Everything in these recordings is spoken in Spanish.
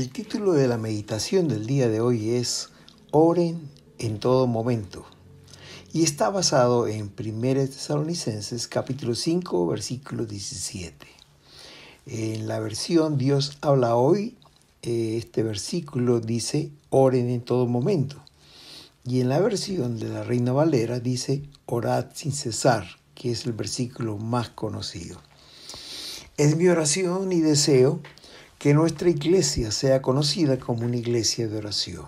El título de la meditación del día de hoy es Oren en todo momento y está basado en 1 Tesalonicenses capítulo 5 versículo 17. En la versión Dios habla hoy, este versículo dice oren en todo momento, y en la versión de la Reina Valera dice orad sin cesar, que es el versículo más conocido. Es mi oración y deseo que nuestra iglesia sea conocida como una iglesia de oración.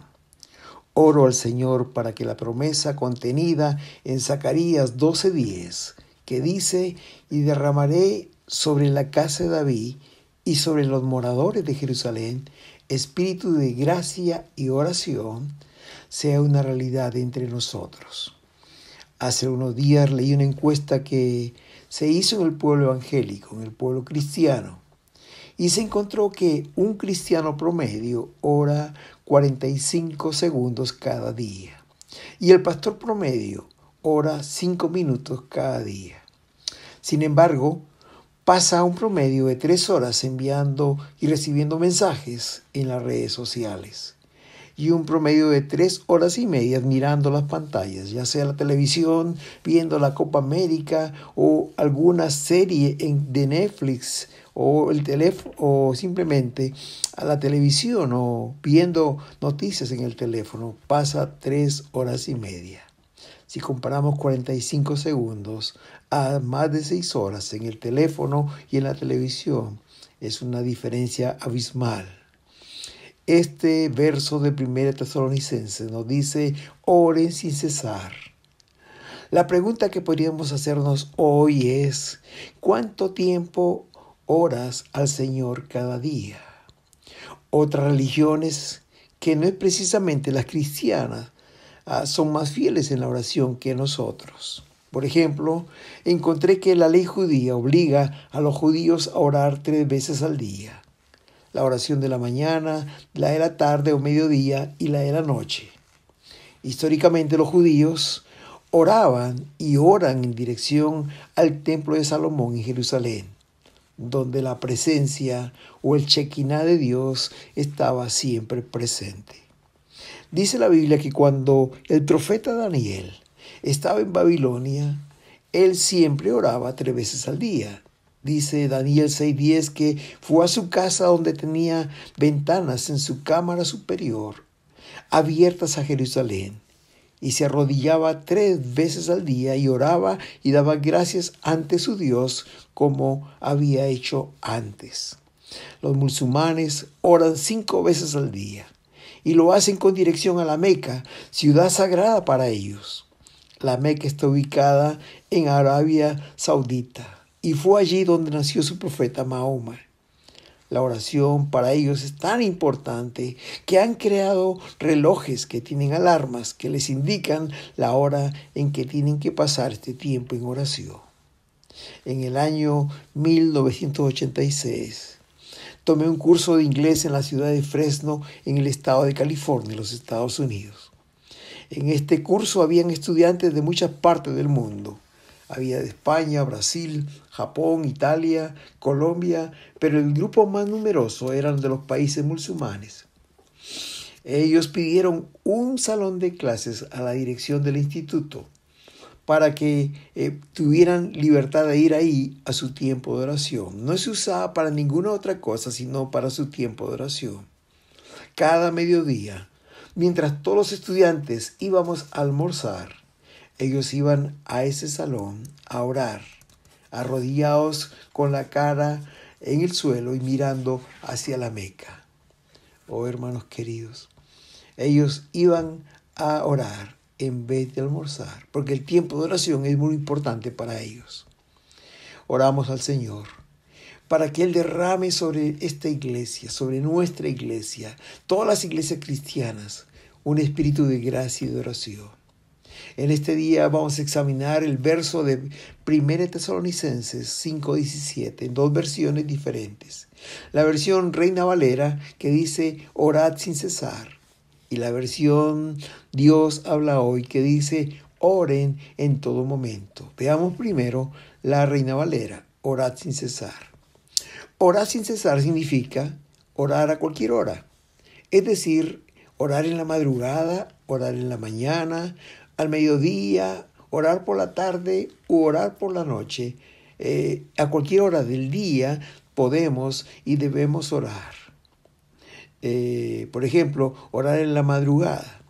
Oro al Señor para que la promesa contenida en Zacarías 12:10, que dice, y derramaré sobre la casa de David y sobre los moradores de Jerusalén espíritu de gracia y oración, sea una realidad entre nosotros. Hace unos días leí una encuesta que se hizo en el pueblo evangélico, en el pueblo cristiano, y se encontró que un cristiano promedio ora 45 segundos cada día y el pastor promedio ora 5 minutos cada día. Sin embargo, pasa un promedio de 3 horas enviando y recibiendo mensajes en las redes sociales y un promedio de 3 horas y media mirando las pantallas, ya sea la televisión, viendo la Copa América o alguna serie de Netflix o el teléfono, o simplemente a la televisión o viendo noticias en el teléfono. Pasa 3 horas y media. Si comparamos 45 segundos a más de 6 horas en el teléfono y en la televisión, es una diferencia abismal. Este verso de 1 Tesalonicenses nos dice, oren sin cesar. La pregunta que podríamos hacernos hoy es, ¿cuánto tiempo oras al Señor cada día? Otras religiones, que no es precisamente las cristianas, son más fieles en la oración que nosotros. Por ejemplo, encontré que la ley judía obliga a los judíos a orar 3 veces al día. La oración de la mañana, la de la tarde o mediodía y la de la noche. Históricamente los judíos oraban y oran en dirección al templo de Salomón en Jerusalén, donde la presencia o el Shekinah de Dios estaba siempre presente. Dice la Biblia que cuando el profeta Daniel estaba en Babilonia, él siempre oraba 3 veces al día. Dice Daniel 6:10 que fue a su casa donde tenía ventanas en su cámara superior, abiertas a Jerusalén, y se arrodillaba 3 veces al día y oraba y daba gracias ante su Dios como había hecho antes. Los musulmanes oran 5 veces al día y lo hacen con dirección a la Meca, ciudad sagrada para ellos. La Meca está ubicada en Arabia Saudita. Y fue allí donde nació su profeta Mahoma. La oración para ellos es tan importante que han creado relojes que tienen alarmas que les indican la hora en que tienen que pasar este tiempo en oración. En el año 1986 tomé un curso de inglés en la ciudad de Fresno, en el estado de California, en los Estados Unidos. En este curso habían estudiantes de muchas partes del mundo. Había de España, Brasil, Japón, Italia, Colombia, pero el grupo más numeroso eran de los países musulmanes. Ellos pidieron un salón de clases a la dirección del instituto para que tuvieran libertad de ir ahí a su tiempo de oración. No se usaba para ninguna otra cosa, sino para su tiempo de oración. Cada mediodía, mientras todos los estudiantes íbamos a almorzar, ellos iban a ese salón a orar, arrodillados con la cara en el suelo y mirando hacia la Meca. Oh, hermanos queridos, ellos iban a orar en vez de almorzar, porque el tiempo de oración es muy importante para ellos. Oramos al Señor para que Él derrame sobre esta iglesia, sobre nuestra iglesia, todas las iglesias cristianas, un espíritu de gracia y de oración. En este día vamos a examinar el verso de 1 Tesalonicenses 5:17 en 2 versiones diferentes. La versión Reina Valera que dice orad sin cesar y la versión Dios habla hoy que dice oren en todo momento. Veamos primero la Reina Valera, orad sin cesar. Orar sin cesar significa orar a cualquier hora, Es decir, orar en la madrugada, orar en la mañana, al mediodía, orar por la tarde u orar por la noche. A cualquier hora del día podemos y debemos orar. Por ejemplo, orar en la madrugada.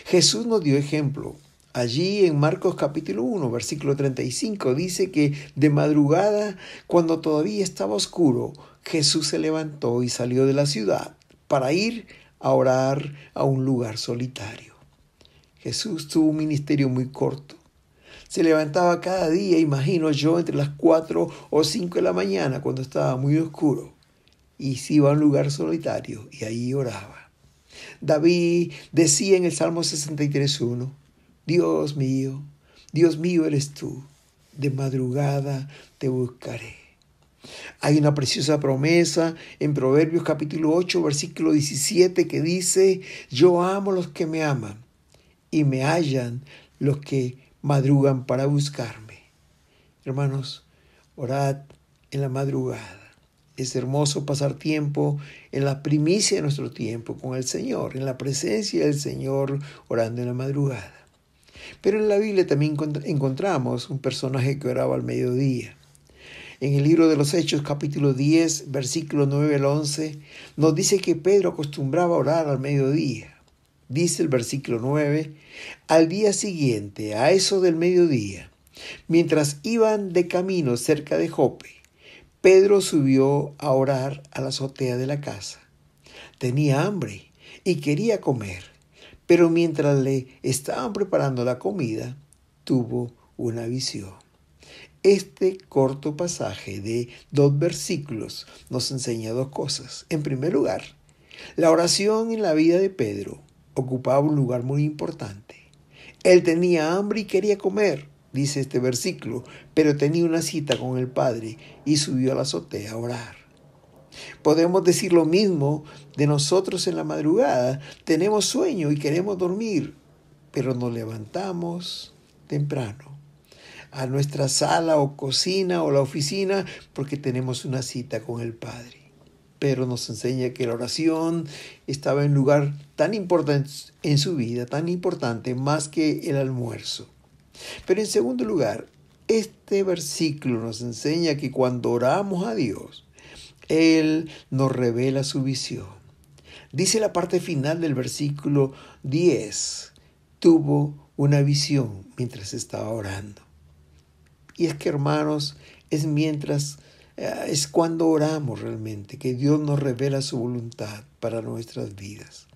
Jesús nos dio ejemplo. Allí en Marcos capítulo 1, versículo 35, dice que de madrugada, cuando todavía estaba oscuro, Jesús se levantó y salió de la ciudad para ir a orar a un lugar solitario. Jesús tuvo un ministerio muy corto. Se levantaba cada día, imagino yo, entre las 4 o 5 de la mañana, cuando estaba muy oscuro, y se iba a un lugar solitario y ahí oraba. David decía en el Salmo 63:1, Dios mío eres tú, de madrugada te buscaré. Hay una preciosa promesa en Proverbios capítulo 8, versículo 17 que dice, yo amo a los que me aman y me hallan los que madrugan para buscarme. Hermanos, orad en la madrugada. Es hermoso pasar tiempo en la primicia de nuestro tiempo con el Señor, en la presencia del Señor, orando en la madrugada. Pero en la Biblia también encontramos un personaje que oraba al mediodía. En el libro de los Hechos, capítulo 10, versículos 9 al 11, nos dice que Pedro acostumbraba a orar al mediodía. Dice el versículo 9, al día siguiente, a eso del mediodía, mientras iban de camino cerca de Jope, Pedro subió a orar a la azotea de la casa. Tenía hambre y quería comer, pero mientras le estaban preparando la comida, tuvo una visión. Este corto pasaje de 2 versículos nos enseña 2 cosas. En primer lugar, la oración en la vida de Pedro ocupaba un lugar muy importante. Él tenía hambre y quería comer, dice este versículo, pero tenía una cita con el Padre y subió a la azotea a orar. Podemos decir lo mismo de nosotros en la madrugada. Tenemos sueño y queremos dormir, pero nos levantamos temprano a nuestra sala o cocina o la oficina porque tenemos una cita con el Padre. Pero nos enseña que la oración estaba en un lugar tan importante en su vida, tan importante más que el almuerzo. Pero en segundo lugar, este versículo nos enseña que cuando oramos a Dios, Él nos revela su visión. Dice la parte final del versículo 10, tuvo una visión mientras estaba orando. Y es que, hermanos, es cuando oramos realmente que Dios nos revela su voluntad para nuestras vidas.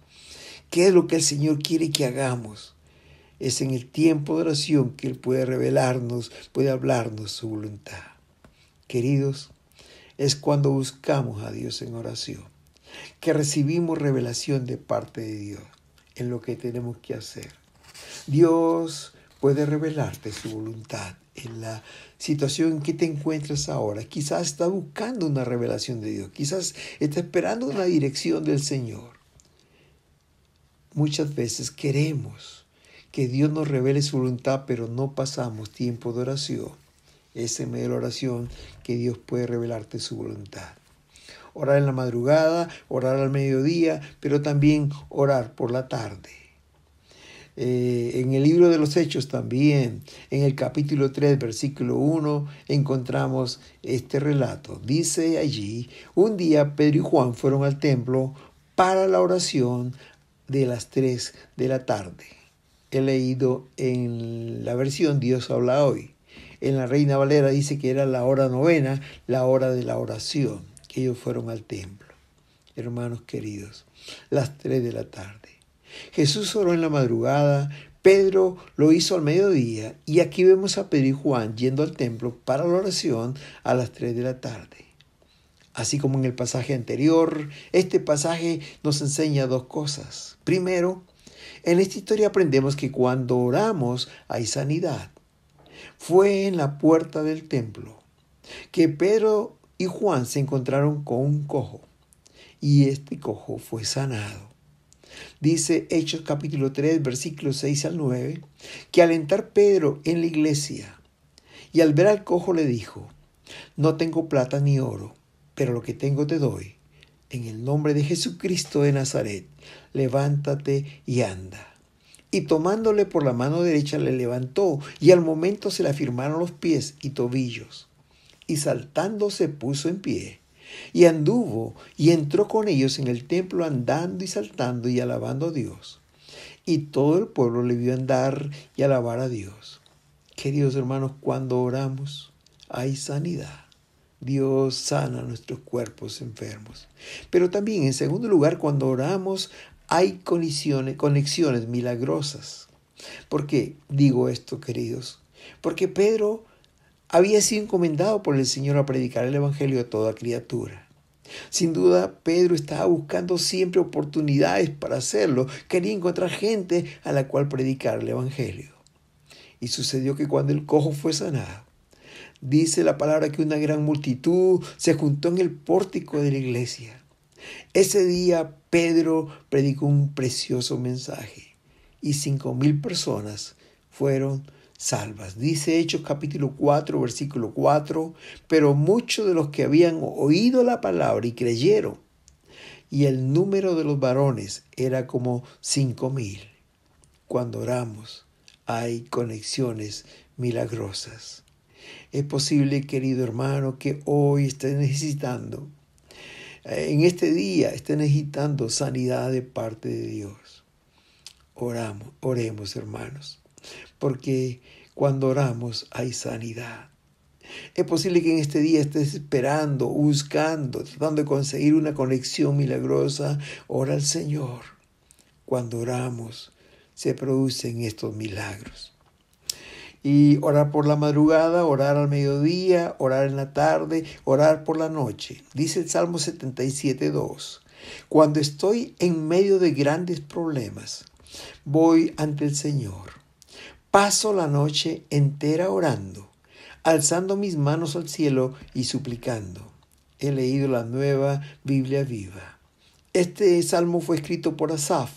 ¿Qué es lo que el Señor quiere que hagamos? Es en el tiempo de oración que Él puede revelarnos, puede hablarnos su voluntad. Queridos, es cuando buscamos a Dios en oración que recibimos revelación de parte de Dios en lo que tenemos que hacer. Dios puede revelarte su voluntad en la situación en que te encuentras ahora. Quizás estás buscando una revelación de Dios. Quizás estás esperando una dirección del Señor. Muchas veces queremos que Dios nos revele su voluntad, pero no pasamos tiempo de oración. Es en medio de la oración que Dios puede revelarte su voluntad. Orar en la madrugada, orar al mediodía, pero también orar por la tarde. En el libro de los Hechos también, en el capítulo 3, versículo 1, encontramos este relato. Dice allí, un día Pedro y Juan fueron al templo para la oración de las 3 de la tarde. He leído en la versión Dios habla hoy. En la Reina Valera dice que era la hora novena, la hora de la oración, que ellos fueron al templo. Hermanos queridos, las 3 de la tarde. Jesús oró en la madrugada, Pedro lo hizo al mediodía y aquí vemos a Pedro y Juan yendo al templo para la oración a las 3 de la tarde. Así como en el pasaje anterior, este pasaje nos enseña 2 cosas. Primero, en esta historia aprendemos que cuando oramos hay sanidad. Fue en la puerta del templo que Pedro y Juan se encontraron con un cojo y este cojo fue sanado. Dice Hechos capítulo 3, versículos 6 al 9, que al entrar Pedro en la iglesia y al ver al cojo le dijo, no tengo plata ni oro, pero lo que tengo te doy. en el nombre de Jesucristo de Nazaret, levántate y anda. Y tomándole por la mano derecha le levantó, y al momento se le afirmaron los pies y tobillos. Y saltando se puso en pie, y anduvo, y entró con ellos en el templo andando y saltando y alabando a Dios. Y todo el pueblo le vio andar y alabar a Dios. Queridos hermanos, cuando oramos hay sanidad. Dios sana nuestros cuerpos enfermos. Pero también, en segundo lugar, cuando oramos hay conexiones milagrosas. ¿Por qué digo esto, queridos? Porque Pedro había sido encomendado por el Señor a predicar el Evangelio a toda criatura. Sin duda, Pedro estaba buscando siempre oportunidades para hacerlo. Quería encontrar gente a la cual predicar el Evangelio. Y sucedió que cuando el cojo fue sanado, dice la palabra que una gran multitud se juntó en el pórtico de la iglesia. Ese día Pedro predicó un precioso mensaje y 5,000 personas fueron salvas. Dice Hechos capítulo 4, versículo 4, pero muchos de los que habían oído la palabra y creyeron, y el número de los varones era como 5,000. Cuando oramos hay conexiones milagrosas. Es posible, querido hermano, que hoy estés necesitando, en este día estés necesitando sanidad de parte de Dios. Oremos, hermanos, porque cuando oramos hay sanidad. Es posible que en este día estés esperando, buscando, tratando de conseguir una conexión milagrosa. Ora al Señor. Cuando oramos se producen estos milagros. Y orar por la madrugada, orar al mediodía, orar en la tarde, orar por la noche. Dice el Salmo 77:2. Cuando estoy en medio de grandes problemas, voy ante el Señor. Paso la noche entera orando, alzando mis manos al cielo y suplicando. He leído la Nueva Biblia Viva. Este salmo fue escrito por Asaf.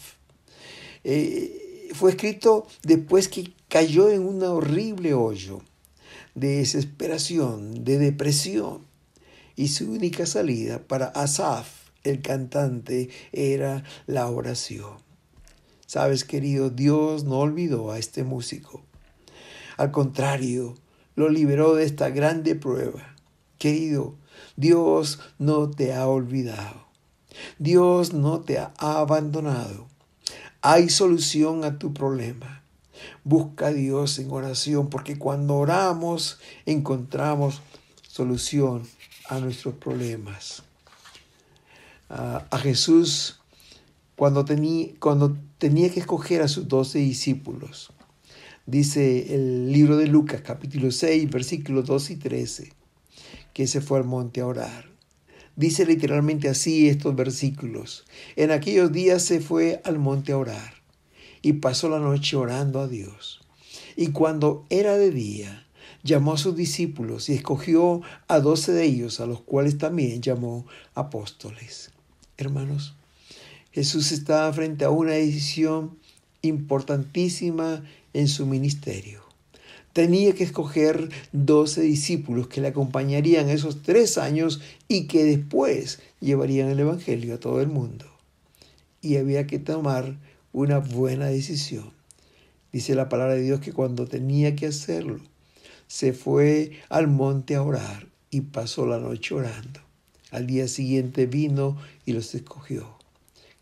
Fue escrito después que cayó en un horrible hoyo de desesperación, de depresión. Y su única salida para Asaf, el cantante, era la oración. Sabes, querido, Dios no olvidó a este músico. Al contrario, lo liberó de esta grande prueba. Querido, Dios no te ha olvidado. Dios no te ha abandonado. Hay solución a tu problema. Busca a Dios en oración, porque cuando oramos encontramos solución a nuestros problemas. A Jesús, cuando tenía que escoger a sus 12 discípulos, dice el libro de Lucas, capítulo 6, versículos 12 y 13, que se fue al monte a orar. Dice literalmente así estos versículos. En aquellos días se fue al monte a orar y pasó la noche orando a Dios. Y cuando era de día, llamó a sus discípulos y escogió a 12 de ellos, a los cuales también llamó apóstoles. Hermanos, Jesús estaba frente a una decisión importantísima en su ministerio. Tenía que escoger 12 discípulos que le acompañarían esos 3 años y que después llevarían el Evangelio a todo el mundo. Y había que tomar una buena decisión. Dice la palabra de Dios que cuando tenía que hacerlo, se fue al monte a orar y pasó la noche orando. Al día siguiente vino y los escogió.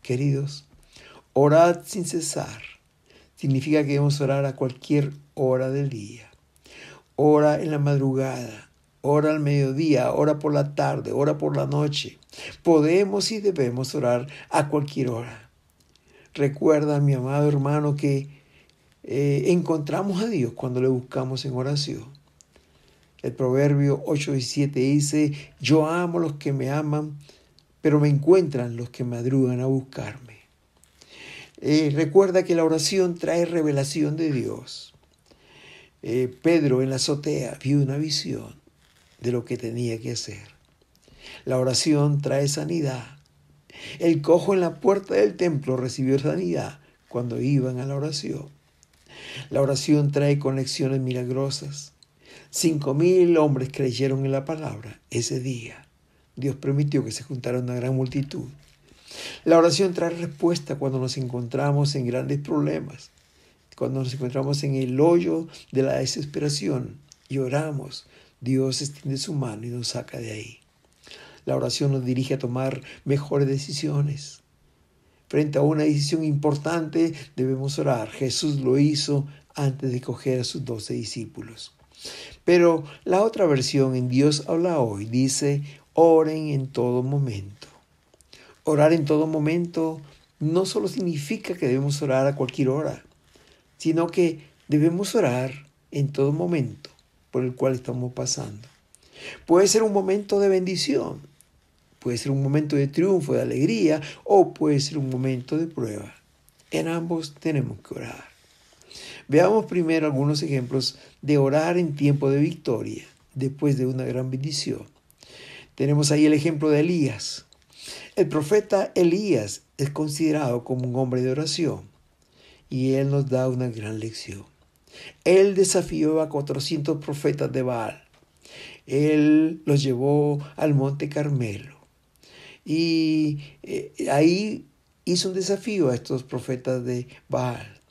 Queridos, orad sin cesar. Significa que debemos orar a cualquier hora del día. Ora en la madrugada, ora al mediodía, ora por la tarde, ora por la noche. Podemos y debemos orar a cualquier hora. Recuerda, mi amado hermano, que encontramos a Dios cuando le buscamos en oración. El Proverbio 8:17 dice, yo amo a los que me aman, pero me encuentran los que madrugan a buscarme. Recuerda que la oración trae revelación de Dios. Pedro en la azotea vio una visión de lo que tenía que hacer. La oración trae sanidad. El cojo en la puerta del templo recibió sanidad cuando iban a la oración. La oración trae conexiones milagrosas. 5,000 hombres creyeron en la palabra ese día. Dios permitió que se juntara una gran multitud. La oración trae respuesta cuando nos encontramos en grandes problemas, cuando nos encontramos en el hoyo de la desesperación y oramos. Dios extiende su mano y nos saca de ahí. La oración nos dirige a tomar mejores decisiones. Frente a una decisión importante debemos orar. Jesús lo hizo antes de escoger a sus 12 discípulos. Pero la otra versión en Dios habla hoy dice, oren en todo momento. Orar en todo momento no solo significa que debemos orar a cualquier hora, sino que debemos orar en todo momento por el cual estamos pasando. Puede ser un momento de bendición, puede ser un momento de triunfo, de alegría, o puede ser un momento de prueba. En ambos tenemos que orar. Veamos primero algunos ejemplos de orar en tiempo de victoria, después de una gran bendición. Tenemos ahí el ejemplo de Elías. El profeta Elías es considerado como un hombre de oración y él nos da una gran lección. Él desafió a 400 profetas de Baal. Él los llevó al monte Carmelo y ahí hizo un desafío a estos profetas de Baal,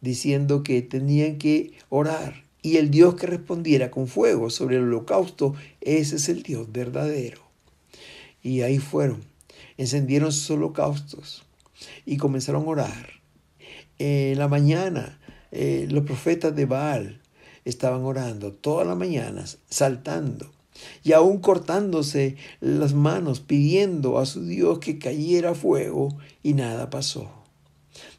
diciendo que tenían que orar y el Dios que respondiera con fuego sobre el holocausto, ese es el Dios verdadero. Y ahí fueron, encendieron sus holocaustos y comenzaron a orar. En la mañana, los profetas de Baal estaban orando todas las mañanas, saltando y aún cortándose las manos, pidiendo a su Dios que cayera fuego y nada pasó.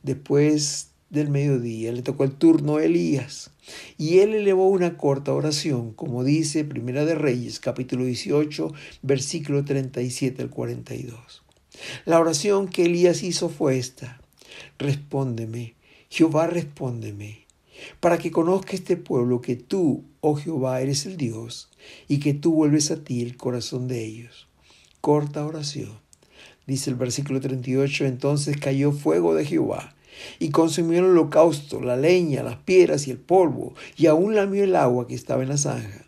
Después del mediodía le tocó el turno a Elías y él elevó una corta oración, como dice Primera de Reyes, capítulo 18, versículo 37 al 42. La oración que Elías hizo fue esta: respóndeme, Jehová, respóndeme, para que conozca este pueblo que tú, oh Jehová, eres el Dios, y que tú vuelves a ti el corazón de ellos. Corta oración. Dice el versículo 38, entonces cayó fuego de Jehová, y consumió el holocausto, la leña, las piedras y el polvo, y aún lamió el agua que estaba en la zanja.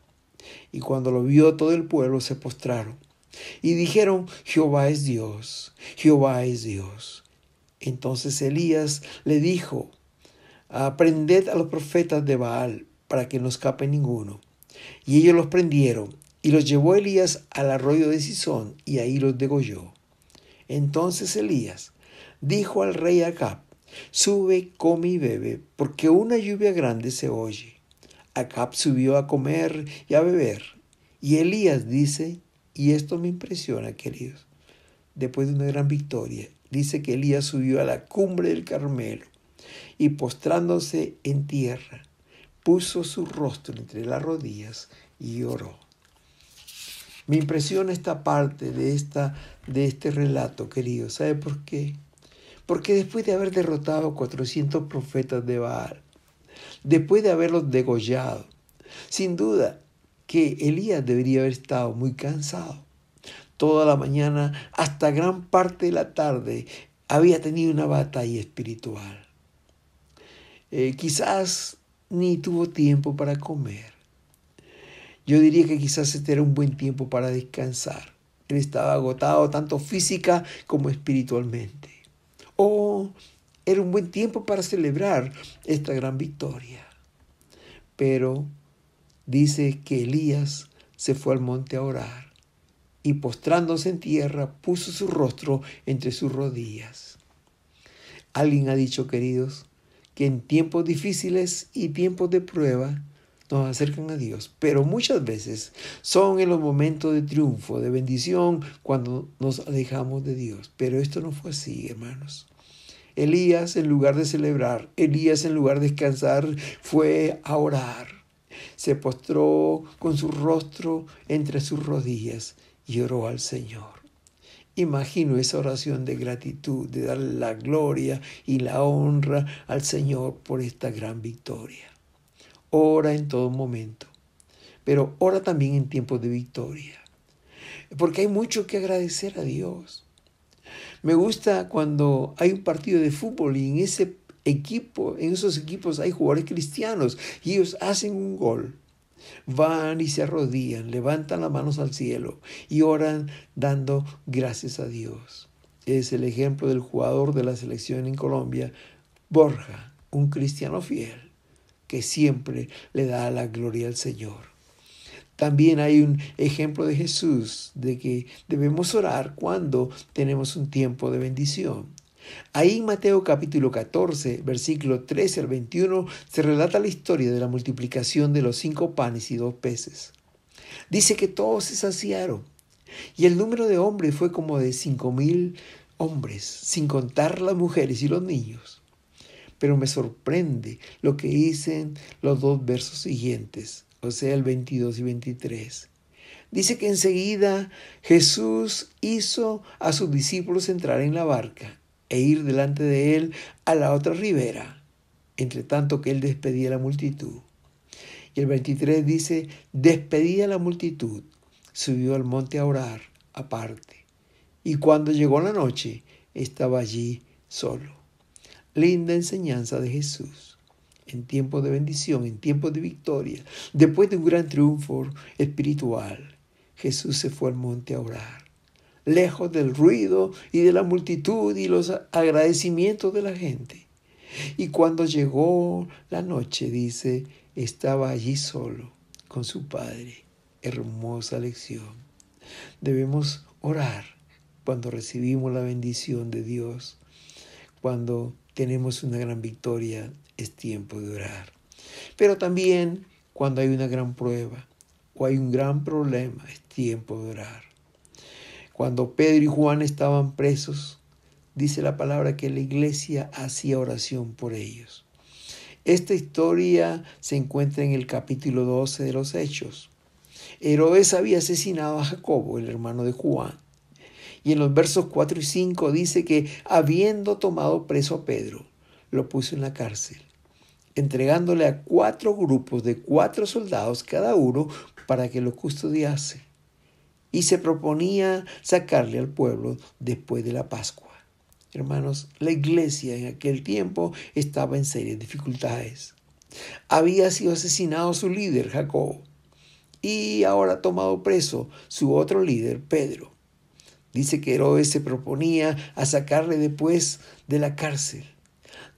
Y cuando lo vio todo el pueblo se postraron, y dijeron, Jehová es Dios, Jehová es Dios. Entonces Elías le dijo, prended a los profetas de Baal, para que no escape ninguno. Y ellos los prendieron, y los llevó Elías al arroyo de Cisón, y ahí los degolló. Entonces Elías dijo al rey Acab, sube, come y bebe, porque una lluvia grande se oye. Acab subió a comer y a beber. Y Elías dice, y esto me impresiona, queridos, después de una gran victoria, dice que Elías subió a la cumbre del Carmelo y postrándose en tierra, puso su rostro entre las rodillas y oró. Me impresiona esta parte de este relato, queridos. ¿Sabe por qué? Porque después de haber derrotado a 400 profetas de Baal, después de haberlos degollado, sin duda que Elías debería haber estado muy cansado. Toda la mañana hasta gran parte de la tarde había tenido una batalla espiritual. Quizás ni tuvo tiempo para comer. Yo diría que quizás este era un buen tiempo para descansar. Él estaba agotado tanto física como espiritualmente. O era un buen tiempo para celebrar esta gran victoria. Pero dice que Elías se fue al monte a orar y postrándose en tierra puso su rostro entre sus rodillas. Alguien ha dicho, queridos, que en tiempos difíciles y tiempos de prueba nos acercan a Dios, pero muchas veces son en los momentos de triunfo, de bendición, cuando nos alejamos de Dios. Pero esto no fue así, hermanos. Elías, en lugar de celebrar, Elías, en lugar de descansar, fue a orar. Se postró con su rostro entre sus rodillas y oró al Señor. Imagino esa oración de gratitud, de darle la gloria y la honra al Señor por esta gran victoria. Ora en todo momento, pero ora también en tiempos de victoria, porque hay mucho que agradecer a Dios. Me gusta cuando hay un partido de fútbol y en esos equipos hay jugadores cristianos y ellos hacen un gol. Van y se arrodillan, levantan las manos al cielo y oran dando gracias a Dios. Es el ejemplo del jugador de la selección en Colombia, Borja, un cristiano fiel que siempre le da la gloria al Señor. También hay un ejemplo de Jesús de que debemos orar cuando tenemos un tiempo de bendición. Ahí en Mateo capítulo 14, versículo 13 al 21, se relata la historia de la multiplicación de los 5 panes y 2 peces. Dice que todos se saciaron y el número de hombres fue como de 5,000 hombres, sin contar las mujeres y los niños. Pero me sorprende lo que dicen los 2 versos siguientes, o sea, el 22 y 23. Dice que enseguida Jesús hizo a sus discípulos entrar en la barca e ir delante de él a la otra ribera, entre tanto que él despedía a la multitud. Y el 23 dice, despedía a la multitud, subió al monte a orar aparte. Y cuando llegó la noche, estaba allí solo. Linda enseñanza de Jesús. En tiempos de bendición, en tiempos de victoria, después de un gran triunfo espiritual, Jesús se fue al monte a orar, lejos del ruido y de la multitud y los agradecimientos de la gente. Y cuando llegó la noche, dice, estaba allí solo con su Padre. Hermosa lección. Debemos orar cuando recibimos la bendición de Dios. Cuando tenemos una gran victoria, es tiempo de orar. Pero también cuando hay una gran prueba o hay un gran problema, es tiempo de orar. Cuando Pedro y Juan estaban presos, dice la palabra que la iglesia hacía oración por ellos. Esta historia se encuentra en el capítulo 12 de los Hechos. Herodes había asesinado a Jacobo, el hermano de Juan. Y en los versos 4 y 5 dice que habiendo tomado preso a Pedro, lo puso en la cárcel, entregándole a 4 grupos de 4 soldados cada uno para que lo custodiase. Y se proponía sacarle al pueblo después de la Pascua. Hermanos, la iglesia en aquel tiempo estaba en serias dificultades. Había sido asesinado su líder, Jacobo, y ahora tomado preso su otro líder, Pedro. Dice que Herodes se proponía a sacarle después de la cárcel.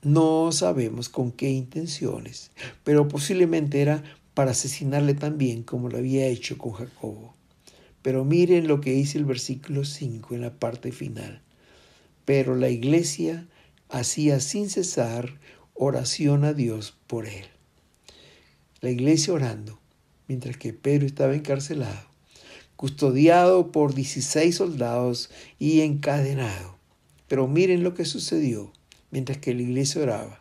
No sabemos con qué intenciones, pero posiblemente era para asesinarle también como lo había hecho con Jacobo. Pero miren lo que dice el versículo 5 en la parte final. Pero la iglesia hacía sin cesar oración a Dios por él. La iglesia orando, mientras que Pedro estaba encarcelado, custodiado por 16 soldados y encadenado. Pero miren lo que sucedió mientras que la iglesia oraba.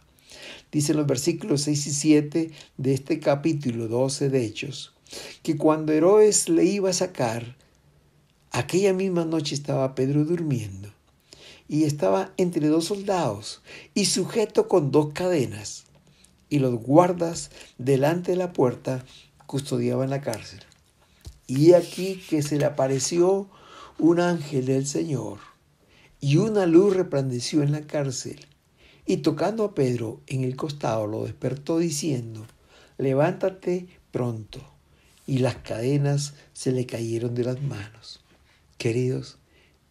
Dice en los versículos 6 y 7 de este capítulo 12 de Hechos, que cuando Herodes le iba a sacar, aquella misma noche estaba Pedro durmiendo y estaba entre 2 soldados y sujeto con 2 cadenas, y los guardas delante de la puerta custodiaban la cárcel. Y aquí que se le apareció un ángel del Señor, y una luz resplandeció en la cárcel, y tocando a Pedro en el costado lo despertó diciendo, levántate pronto. Y las cadenas se le cayeron de las manos. Queridos,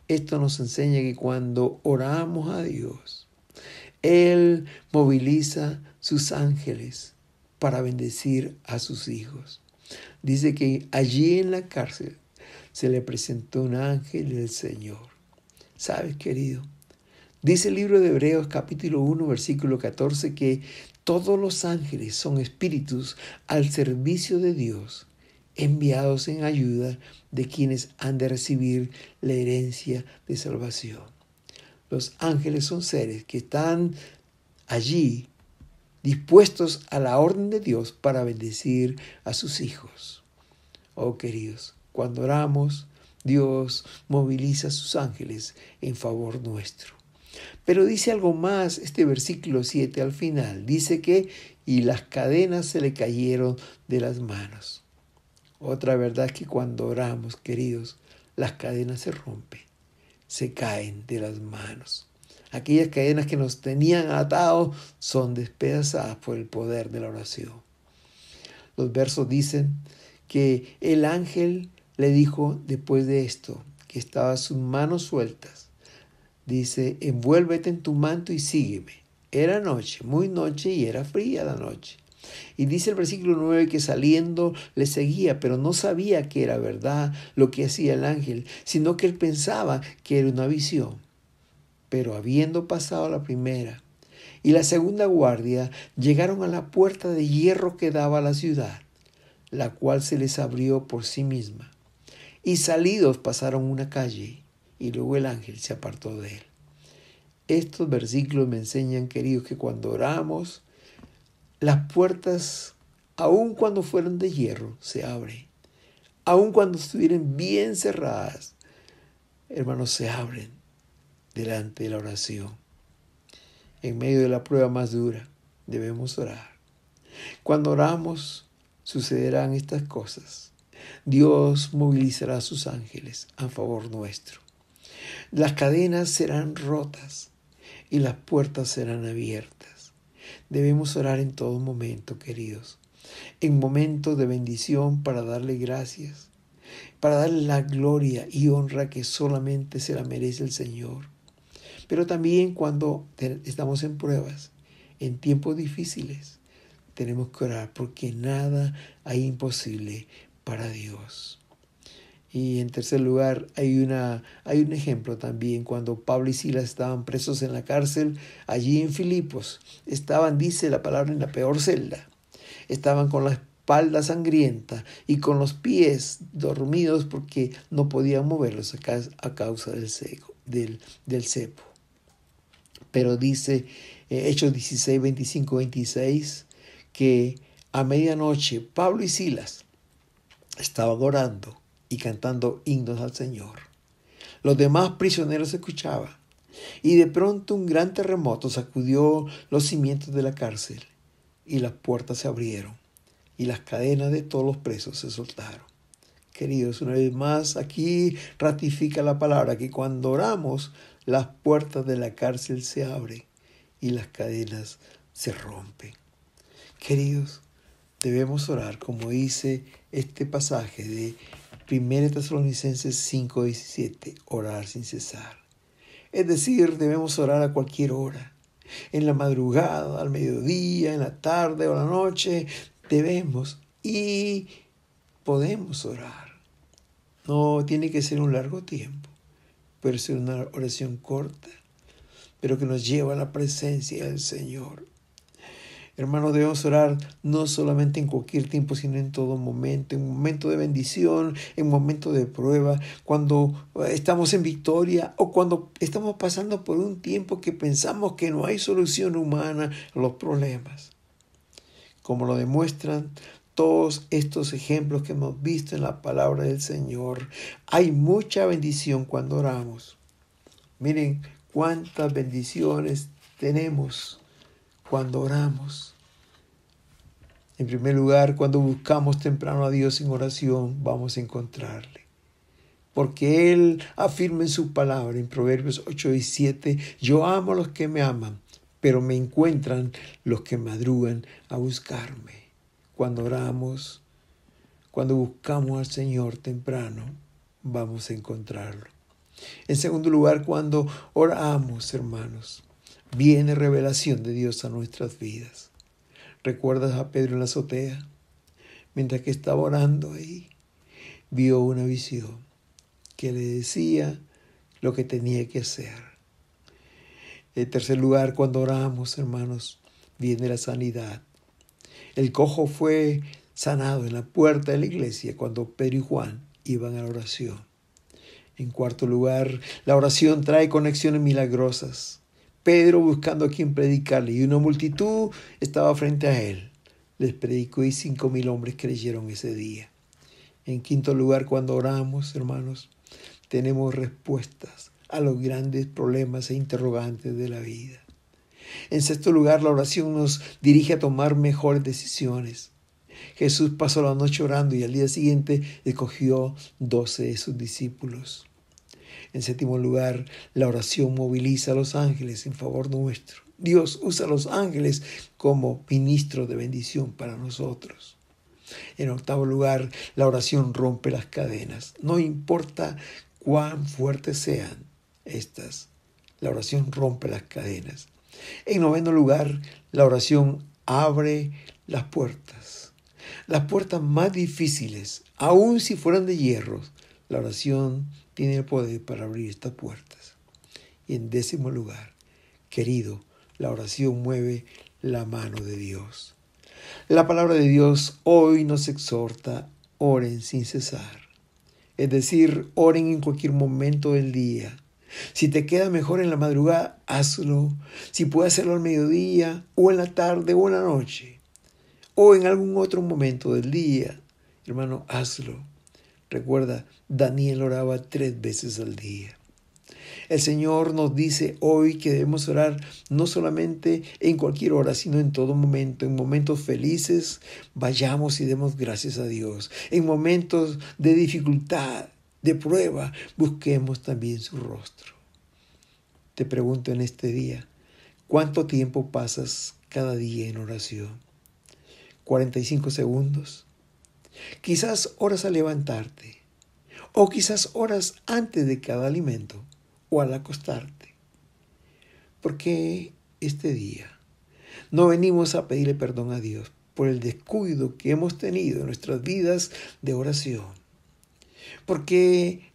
esto nos enseña que cuando oramos a Dios, Él moviliza sus ángeles para bendecir a sus hijos. Dice que allí en la cárcel se le presentó un ángel del Señor. ¿Sabes, querido? Dice el libro de Hebreos capítulo 1, versículo 14, que todos los ángeles son espíritus al servicio de Dios, enviados en ayuda de quienes han de recibir la herencia de salvación. Los ángeles son seres que están allí dispuestos a la orden de Dios para bendecir a sus hijos. Oh, queridos, cuando oramos, Dios moviliza a sus ángeles en favor nuestro. Pero dice algo más este versículo 7 al final. Dice que, y las cadenas se le cayeron de las manos. Otra verdad es que cuando oramos, queridos, las cadenas se rompen, se caen de las manos. Aquellas cadenas que nos tenían atados son despedazadas por el poder de la oración. Los versos dicen que el ángel le dijo después de esto, que estaba sus manos sueltas. Dice, envuélvete en tu manto y sígueme. Era noche, muy noche, y era fría la noche. Y dice el versículo 9 que saliendo le seguía, pero no sabía que era verdad lo que hacía el ángel, sino que él pensaba que era una visión. Pero habiendo pasado la primera y la segunda guardia, llegaron a la puerta de hierro que daba a la ciudad, la cual se les abrió por sí misma. Y salidos pasaron una calle, y luego el ángel se apartó de él. Estos versículos me enseñan, queridos, que cuando oramos, las puertas, aun cuando fueran de hierro, se abren. Aun cuando estuvieran bien cerradas, hermanos, se abren delante de la oración. En medio de la prueba más dura, debemos orar. Cuando oramos, sucederán estas cosas. Dios movilizará a sus ángeles a favor nuestro. Las cadenas serán rotas y las puertas serán abiertas. Debemos orar en todo momento, queridos. En momentos de bendición para darle gracias, para darle la gloria y honra que solamente se la merece el Señor. Pero también cuando estamos en pruebas, en tiempos difíciles, tenemos que orar porque nada hay imposible para Dios. Y en tercer lugar, hay un ejemplo también cuando Pablo y Silas estaban presos en la cárcel, allí en Filipos. Estaban, dice la palabra, en la peor celda. Estaban con la espalda sangrienta y con los pies dormidos porque no podían moverlos a causa del cepo. Pero dice Hechos 16, 25, 26, que a medianoche Pablo y Silas estaban orando y cantando himnos al Señor. Los demás prisioneros escuchaban, y de pronto un gran terremoto sacudió los cimientos de la cárcel, y las puertas se abrieron, y las cadenas de todos los presos se soltaron. Queridos, una vez más, aquí ratifica la palabra que cuando oramos, las puertas de la cárcel se abren y las cadenas se rompen. Queridos, debemos orar, como dice este pasaje de 1 Tesalonicenses 5:17, orar sin cesar. Es decir, debemos orar a cualquier hora, en la madrugada, al mediodía, en la tarde o la noche, debemos y podemos orar. No tiene que ser un largo tiempo, puede ser una oración corta, pero que nos lleva a la presencia del Señor. Hermanos, debemos orar no solamente en cualquier tiempo, sino en todo momento, en momento de bendición, en momento de prueba, cuando estamos en victoria o cuando estamos pasando por un tiempo que pensamos que no hay solución humana a los problemas. Como lo demuestran todos estos ejemplos que hemos visto en la palabra del Señor, hay mucha bendición cuando oramos. Miren cuántas bendiciones tenemos cuando oramos. En primer lugar, cuando buscamos temprano a Dios en oración, vamos a encontrarle. Porque Él afirma en su palabra, en Proverbios 8:17, yo amo a los que me aman, pero me encuentran los que madrugan a buscarme. Cuando oramos, cuando buscamos al Señor temprano, vamos a encontrarlo. En segundo lugar, cuando oramos, hermanos, viene revelación de Dios a nuestras vidas. ¿Recuerdas a Pedro en la azotea? Mientras que estaba orando ahí, vio una visión que le decía lo que tenía que hacer. En tercer lugar, cuando oramos, hermanos, viene la sanidad. El cojo fue sanado en la puerta de la iglesia cuando Pedro y Juan iban a la oración. En cuarto lugar, la oración trae conexiones milagrosas. Pedro buscando a quien predicarle y una multitud estaba frente a él. Les predicó y 5,000 hombres creyeron ese día. En quinto lugar, cuando oramos, hermanos, tenemos respuestas a los grandes problemas e interrogantes de la vida. En sexto lugar, la oración nos dirige a tomar mejores decisiones. Jesús pasó la noche orando y al día siguiente escogió 12 de sus discípulos. En séptimo lugar, la oración moviliza a los ángeles en favor nuestro. Dios usa a los ángeles como ministros de bendición para nosotros. En octavo lugar, la oración rompe las cadenas. No importa cuán fuertes sean estas, la oración rompe las cadenas. En noveno lugar, la oración abre las puertas. Las puertas más difíciles, aun si fueran de hierro, la oración tiene el poder para abrir estas puertas. Y en décimo lugar, querido, la oración mueve la mano de Dios. La palabra de Dios hoy nos exhorta, oren sin cesar. Es decir, oren en cualquier momento del día. Si te queda mejor en la madrugada, hazlo. Si puedes hacerlo al mediodía, o en la tarde, o en la noche, o en algún otro momento del día, hermano, hazlo. Recuerda, Daniel oraba 3 veces al día. El Señor nos dice hoy que debemos orar no solamente en cualquier hora, sino en todo momento. En momentos felices, vayamos y demos gracias a Dios. En momentos de dificultad, de prueba, busquemos también su rostro. Te pregunto en este día, ¿cuánto tiempo pasas cada día en oración? ¿45 segundos? Quizás horas al levantarte, o quizás horas antes de cada alimento, o al acostarte. Porque este día no venimos a pedirle perdón a Dios por el descuido que hemos tenido en nuestras vidas de oración. Porque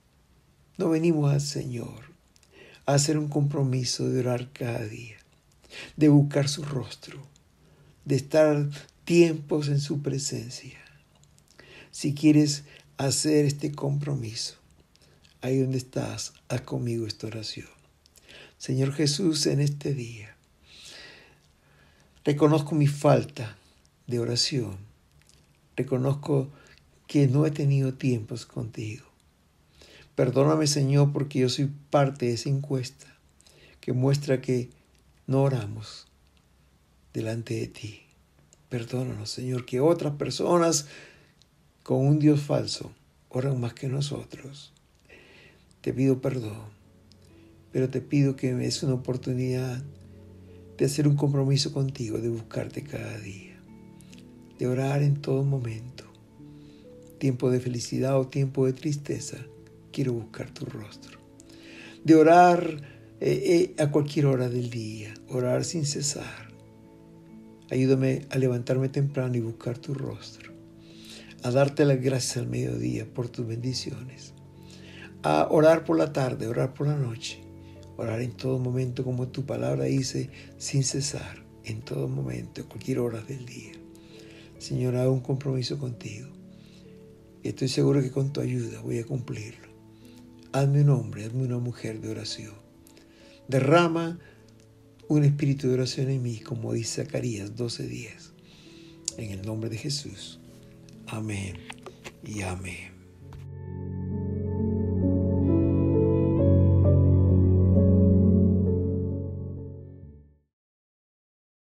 no venimos al Señor a hacer un compromiso de orar cada día, de buscar su rostro, de estar tiempos en su presencia. Si quieres hacer este compromiso, ahí donde estás, haz conmigo esta oración. Señor Jesús, en este día, reconozco mi falta de oración. Reconozco que no he tenido tiempos contigo. Perdóname, Señor, porque yo soy parte de esa encuesta que muestra que no oramos delante de ti. Perdónanos, Señor, que otras personas con un Dios falso oran más que nosotros. Te pido perdón, pero te pido que me des una oportunidad de hacer un compromiso contigo, de buscarte cada día, de orar en todo momento. Tiempo de felicidad o tiempo de tristeza, quiero buscar tu rostro. De orar a cualquier hora del día, orar sin cesar. Ayúdame a levantarme temprano y buscar tu rostro, a darte las gracias al mediodía por tus bendiciones, a orar por la tarde, orar por la noche, orar en todo momento como tu palabra dice, sin cesar, en todo momento, a cualquier hora del día. Señor, hago un compromiso contigo y estoy seguro que con tu ayuda voy a cumplirlo. Hazme un hombre, hazme una mujer de oración. Derrama un espíritu de oración en mí, como dice Zacarías 12:10. En el nombre de Jesús. Amén y amén.